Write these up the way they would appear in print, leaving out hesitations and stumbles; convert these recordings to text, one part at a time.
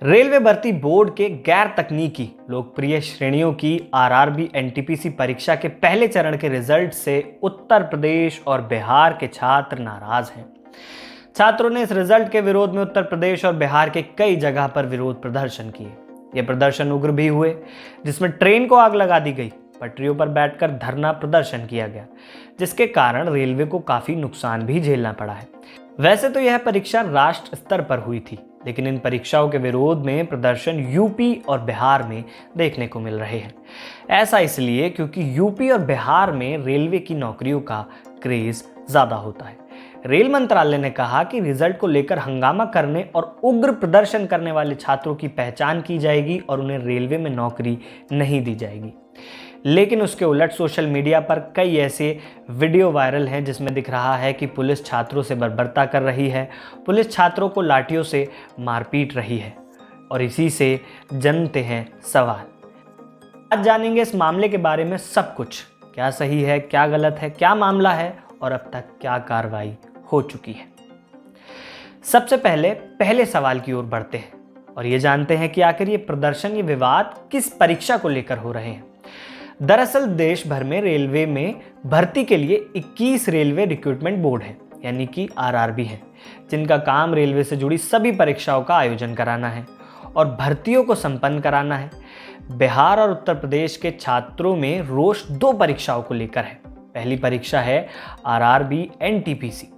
Railway भर्ती board के गैर तकनीकी लोकप्रिय श्रेणियों की आरआरबी एनटीपीसी परीक्षा के पहले चरण के रिजल्ट से उत्तर प्रदेश और बिहार के छात्र नाराज हैं। छात्रों ने इस रिजल्ट के विरोध में उत्तर प्रदेश और बिहार के कई जगह पर विरोध प्रदर्शन किए। ये प्रदर्शन उग्र भी हुए, जिसमें ट्रेन को आग लगा दी गई, पटरियों पर बैठकर धरना प्रदर्शन किया गया, जिसके कारण रेलवे को काफी नुकसान भी झेलना पड़ा है। वैसे तो यह परीक्षा राष्ट्र स्तर पर हुई थी, लेकिन इन परीक्षाओं के विरोध में प्रदर्शन यूपी और बिहार में देखने को मिल रहे हैं। ऐसा इसलिए क्योंकि यूपी और बिहार में रेलवे की नौकरियों का क्रेज ज्यादा होता है। रेल मंत्रालय ने कहा कि रिजल्ट को लेकर हंगामा करने और उग्र प्रदर्शन करने वाले छात्रों की पहचान की जाएगी और उन्हें रेलवे में नौकरी नहीं दी जाएगी। लेकिन उसके उलट सोशल मीडिया पर कई ऐसे वीडियो वायरल हैं जिसमें दिख रहा है कि पुलिस छात्रों से बर्बरता कर रही है, पुलिस छात्रों को लाठियों से मारपीट रही है। और इसी से जन्मते हैं सवाल। आज जानेंगे इस मामले के बारे में सब कुछ, क्या सही है, क्या गलत है, क्या मामला है और अब तक क्या कार्रवाई हो चुकी है। सबसे पहले सवाल की ओर बढ़ते हैं और ये जानते हैं कि आखिर ये प्रदर्शन, ये विवाद किस परीक्षा को लेकर हो रहे हैं। दरअसल देश भर में रेलवे में भर्ती के लिए 21 रेलवे रिक्रूटमेंट बोर्ड हैं, यानी कि आरआरबी हैं, जिनका काम रेलवे से जुड़ी सभी परीक्षाओं का आयोजन कराना है और भर्तियों को संपन्न कराना है। बिहार और उत्तर प्रदेश के छात्रों में रोष 2 परीक्षाओं को लेकर है। पहली परीक्षा है आरआरबी एनटीपीसी।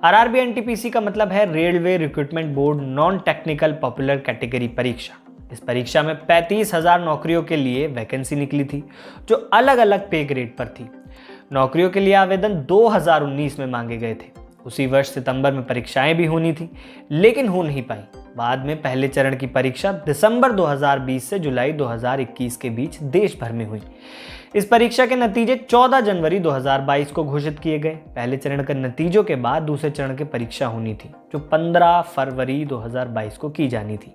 आरआरबी एनटीपीसी का मतलब है railway recruitment board non technical popular category परीक्षा। इस परीक्षा में 35,000 नौकरियों के लिए वैकेंसी निकली थी, जो अलग अलग पे ग्रेड पर थी। नौकरियों के लिए आवेदन 2019 में मांगे गए थे। उसी वर्ष सितंबर में परीक्षाएं भी होनी थी, लेकिन हो नहीं पाई। बाद में पहले चरण की परीक्षा दिसंबर 2020 से जुलाई 2021 के बीच देश भर में हुई। इस परीक्षा के नतीजे 14 जनवरी 2022 को घोषित किए गए। पहले चरण के नतीजों के बाद दूसरे चरण की परीक्षा होनी थी, जो 15 फरवरी 2022 को की जानी थी।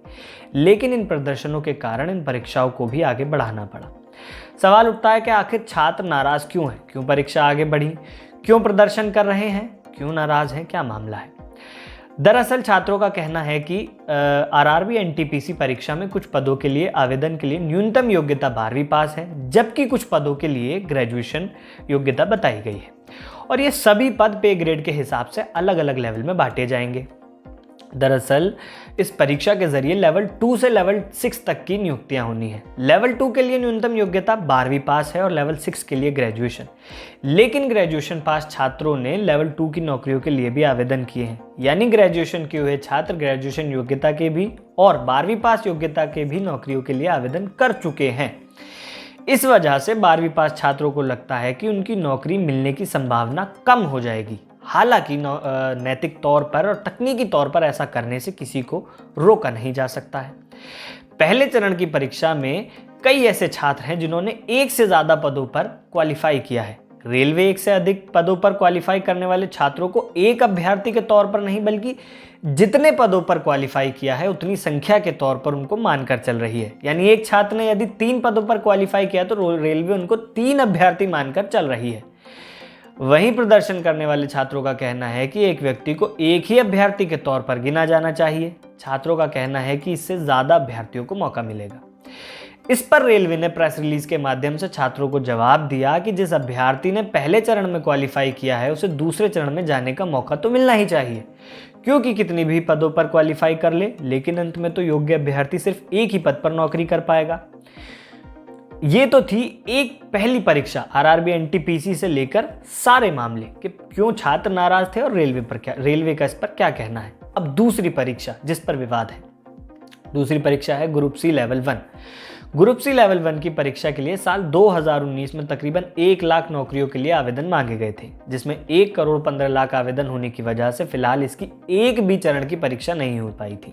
लेकिन इन प्रदर्शनों के कारण इन परीक्षाओं को भी आगे बढ़ाना पड़ा। सवाल उठता है कि आखिर छात्र नाराज क्यों हैं, क्यों परीक्षा आगे बढ़ी, क्यों प्रदर्शन कर रहे हैं, क्यों नाराज हैं, क्या मामला है। दरअसल छात्रों का कहना है कि आरआरबी एनटीपीसी परीक्षा में कुछ पदों के लिए आवेदन के लिए न्यूनतम योग्यता 12वीं पास है, जबकि कुछ पदों के लिए ग्रेजुएशन योग्यता बताई गई है और ये सभी पद पे ग्रेड के हिसाब से अलग अलग लेवल में बांटे जाएंगे। दरअसल इस परीक्षा के जरिए लेवल 2 से लेवल 6 तक की नियुक्तियां होनी है। लेवल 2 के लिए न्यूनतम योग्यता 12वीं पास है और लेवल 6 के लिए ग्रेजुएशन। लेकिन ग्रेजुएशन पास छात्रों ने लेवल 2 की नौकरियों के लिए भी आवेदन किए हैं, यानी ग्रेजुएशन किए हुए छात्र ग्रेजुएशन योग्यता के भी और 12वीं पास योग्यता के भी नौकरियों के लिए आवेदन कर चुके हैं। इस वजह से 12वीं पास छात्रों को लगता है कि उनकी नौकरी मिलने की संभावना कम हो जाएगी। हालांकि नैतिक तौर पर और तकनीकी तौर पर ऐसा करने से किसी को रोका नहीं जा सकता है। पहले चरण की परीक्षा में कई ऐसे छात्र हैं जिन्होंने 1 से ज्यादा पदों पर क्वालिफाई किया है। रेलवे 1 से अधिक पदों पर क्वालिफाई करने वाले छात्रों को एक अभ्यर्थी के तौर पर नहीं, बल्कि जितने पदों पर क्वालिफाई किया है उतनी संख्या के तौर पर उनको मानकर चल रही है। यानी एक छात्र ने यदि 3 पदों पर क्वालिफाई किया तो रेलवे उनको 3 अभ्यर्थी मानकर चल रही है। वहीं प्रदर्शन करने वाले छात्रों का कहना है कि एक व्यक्ति को एक ही अभ्यर्थी के तौर पर गिना जाना चाहिए। छात्रों का कहना है कि इससे ज्यादा अभ्यर्थियों को मौका मिलेगा। इस पर रेलवे ने प्रेस रिलीज के माध्यम से छात्रों को जवाब दिया कि जिस अभ्यर्थी ने पहले चरण में क्वालिफाई किया है उसे दूसरे चरण में जाने का मौका तो मिलना ही चाहिए, क्योंकि कितनी भी पदों पर क्वालिफाई कर ले, लेकिन अंत में तो योग्य अभ्यर्थी सिर्फ एक ही पद पर नौकरी कर पाएगा। ये तो थी एक पहली परीक्षा आरआरबी एनटीपीसी से लेकर सारे मामले कि क्यों छात्र नाराज थे और रेलवे का इस पर क्या कहना है। अब दूसरी परीक्षा जिस पर विवाद है, दूसरी परीक्षा है group C level 1। Group C level 1 की परीक्षा के लिए साल 2019 में तकरीबन 1 लाख नौकरियों के लिए आवेदन मांगे गए थे, जिसमें 1 करोड़ 15 लाख आवेदन होने की वजह से फिलहाल इसकी एक भी चरण की परीक्षा नहीं हो पाई थी।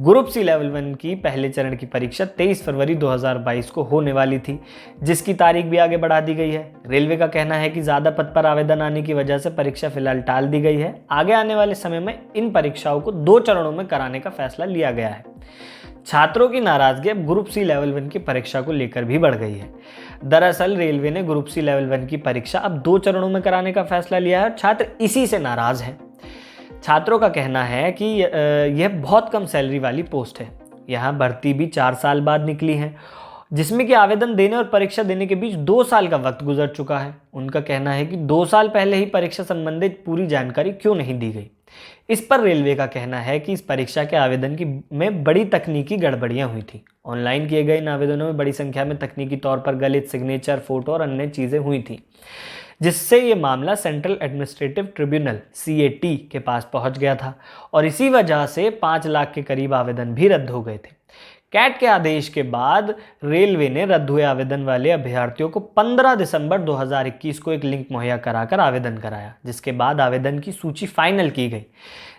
ग्रुप सी लेवल 1 की पहले चरण की परीक्षा 23 फरवरी 2022 को होने वाली थी, जिसकी तारीख भी आगे बढ़ा दी गई है। रेलवे का कहना है कि ज्यादा पद पर आवेदन आने की वजह से परीक्षा फिलहाल टाल दी गई है। आगे आने वाले समय में इन परीक्षाओं को 2 चरणों में कराने का फैसला लिया गया है। छात्रों की नाराजगी अब ग्रुप सी लेवल 1 की परीक्षा को लेकर भी बढ़ गई है। दरअसल रेलवे ने ग्रुप सी लेवल 1 की परीक्षा अब 2 चरणों में कराने का फैसला लिया है और छात्र इसी से नाराज हैं। छात्रों का कहना है कि यह बहुत कम सैलरी वाली पोस्ट है। यहाँ भर्ती भी 4 साल बाद निकली है, जिसमें कि आवेदन देने और परीक्षा देने के बीच 2 साल का वक्त गुजर चुका है। उनका कहना है कि 2 साल पहले ही परीक्षा संबंधित पूरी जानकारी क्यों नहीं दी गई। इस पर रेलवे का कहना है कि इस परीक्षा के आवेदन में बड़ी तकनीकी गड़बड़ियां हुई थी। ऑनलाइन किए गए इन आवेदनों में बड़ी संख्या में तकनीकी तौर पर गलत सिग्नेचर, फोटो और अन्य चीज़ें हुई थी, जिससे ये मामला सेंट्रल एडमिनिस्ट्रेटिव ट्रिब्यूनल CAT के पास पहुंच गया था और इसी वजह से 5 लाख के करीब आवेदन भी रद्द हो गए थे। कैट के आदेश के बाद रेलवे ने रद्द हुए आवेदन वाले अभ्यर्थियों को 15 दिसंबर 2021 को एक लिंक मुहैया कराकर आवेदन कराया, जिसके बाद आवेदन की सूची फाइनल की गई,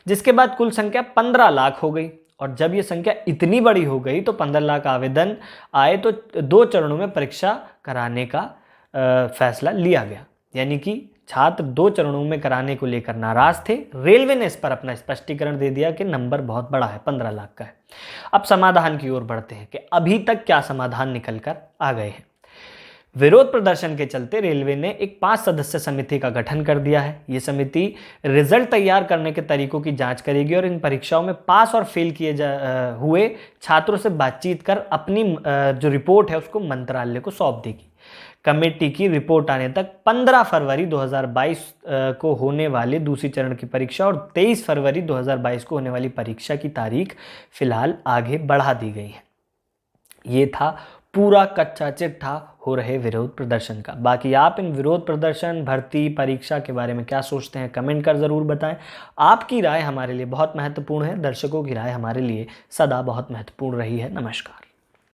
जिसके बाद कुल संख्या 15 लाख हो गई। और जब ये संख्या इतनी बड़ी हो गई तो 15 लाख आवेदन आए तो 2 चरणों में परीक्षा कराने का फैसला लिया गया, यानी कि छात्र 2 चरणों में कराने को लेकर नाराज थे। रेलवे ने इस पर अपना स्पष्टीकरण दे दिया कि नंबर बहुत बड़ा है, 15 लाख का है। अब समाधान की ओर बढ़ते हैं कि अभी तक क्या समाधान निकल कर आ गए हैं। विरोध प्रदर्शन के चलते रेलवे ने एक 5 सदस्य समिति का गठन कर दिया है। ये समिति रिजल्ट तैयार करने के तरीकों की जांच करेगी और इन परीक्षाओं में पास और फेल किए हुए छात्रों से बातचीत कर अपनी जो रिपोर्ट है उसको मंत्रालय को सौंप देगी। कमेटी की रिपोर्ट आने तक 15 फरवरी 2022 को होने वाले दूसरी चरण की परीक्षा और 23 फरवरी 2022 को होने वाली परीक्षा की तारीख फिलहाल आगे बढ़ा दी गई है। ये था पूरा कच्चा चिट्ठा हो रहे विरोध प्रदर्शन का। बाकी आप इन विरोध प्रदर्शन, भर्ती, परीक्षा के बारे में क्या सोचते हैं, कमेंट कर ज़रूर बताएं। आपकी राय हमारे लिए बहुत महत्वपूर्ण है, दर्शकों की राय हमारे लिए सदा बहुत महत्वपूर्ण रही है। नमस्कार।